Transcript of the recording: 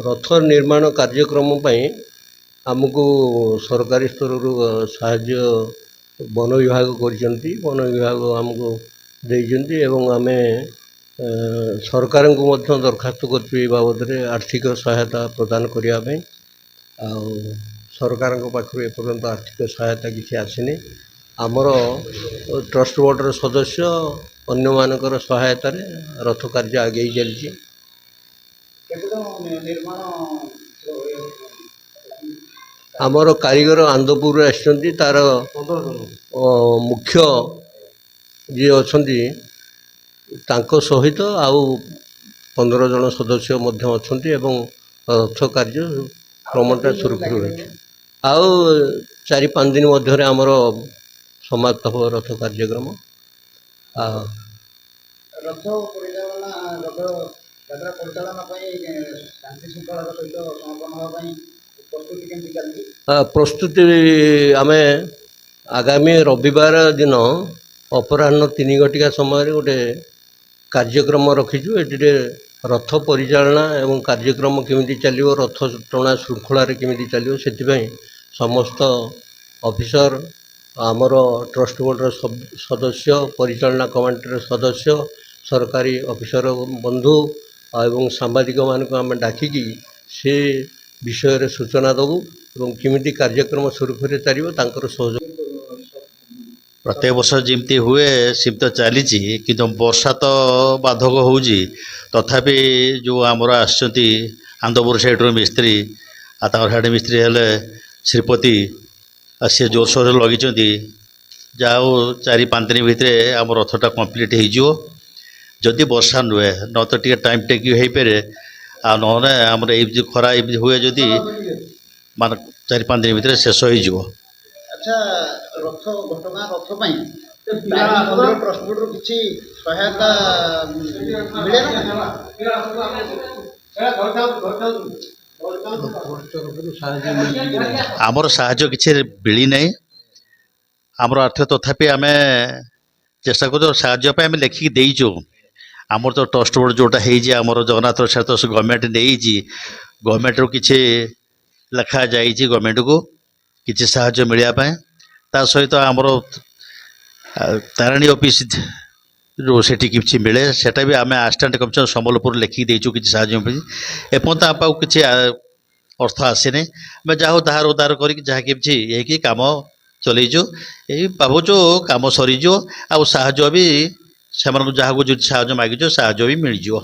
रथ निर्माण कार्यक्रम आमको सरकारी स्तर साहाय्य वन विभाग कर वन विभाग आमको देइछन्ति एवं आमे सरकार को दरखास्त कर बाबद में आर्थिक सहायता प्रदान करने सरकार पाखु एपर्यंत आर्थिक सहायता किसी आसनी आमर ट्रस्ट बोर्डर सदस्य अन्य मानकर सहायता रथ कार्य आगे चलती आमर कारीगर आंदपुर आसछन्ति तार मुख्य जी अच्छा सहित आउ 15 जन सदस्य अच्छा रथ कार्य क्रमटा सुरक्षित रही आउ 4-5 दिन मध्य आमर समाप्त हो रथ कार्यक्रम रथ परिचालना रथ यात्रा परिचालना शांति श्रृंखला सहित समापन होगा प्रस्तुति केमती चलती प्रस्तुति आम आगामी रविवार दिन अपराह्न 3 घटिका समय गोटे कार्यक्रम रखीचु ये रथ परिचालना एवं कार्यक्रम केमिति चलियो रथ टणा श्रृंखला केमिति चलियो से समस्त ऑफिसर आमर ट्रस्ट बोर्डर सदस्य परिचालना कमिटीर सदस्य सरकारी ऑफिसर बंधु एवं सांबादिक मानक आम डाकिकी से विषय सूचना देवु एवं केमिति कार्यक्रम सुरखुरी चलियो तांकर सहयोग प्रत्येक वर्ष जमती हुए सिम तो चली कि वर्षा तो बाधक हो तथापि जो आमर आंदपुर साइड्र मिस्त्री हेड मिस्त्री हेले श्रीपति सी जोरसोर लगी जाओ 4-5 दिन भितर आम रथटा कम्प्लीट होदी वर्षा नुहे न तो टे टाइम टेक हो पारे ना आम खरा हुए जदि मान 4-5 दिन भितर शेष हो। अच्छा रथ घटना रथ मंदिर ट्रस्ट बोर्ड किसी सहायता मिले आमर साहाय्य किसी मिली ना आमर अर्थ तथापि आम चेष्टा कर साहाय्य आम लिखिकी देचु आमर तो ट्रस्ट बोर्ड जोटा होमर जगन्नाथ तो गवर्नमेंट नहीं गवर्नमेंट रू किसी लिखा जा गवर्नमेंट को किसी साहाय्य मिलवाई ता सहित आमर तारिणी ऑफिस जो सेठी किसी मिले सेटा भी आम असिस्टेंट कमिशनर संबलपुर लिखिकी देचु किसी साहाय्य एपर्यंत आप किसी अर्थ आसीनी आम जाओ धार उधार करके कम चलईचु यही भावुँ कम सरीज आ साहाय्य भी से जहाँ को जो साहाय्य मागिज साहाय्य भी मिल जाए।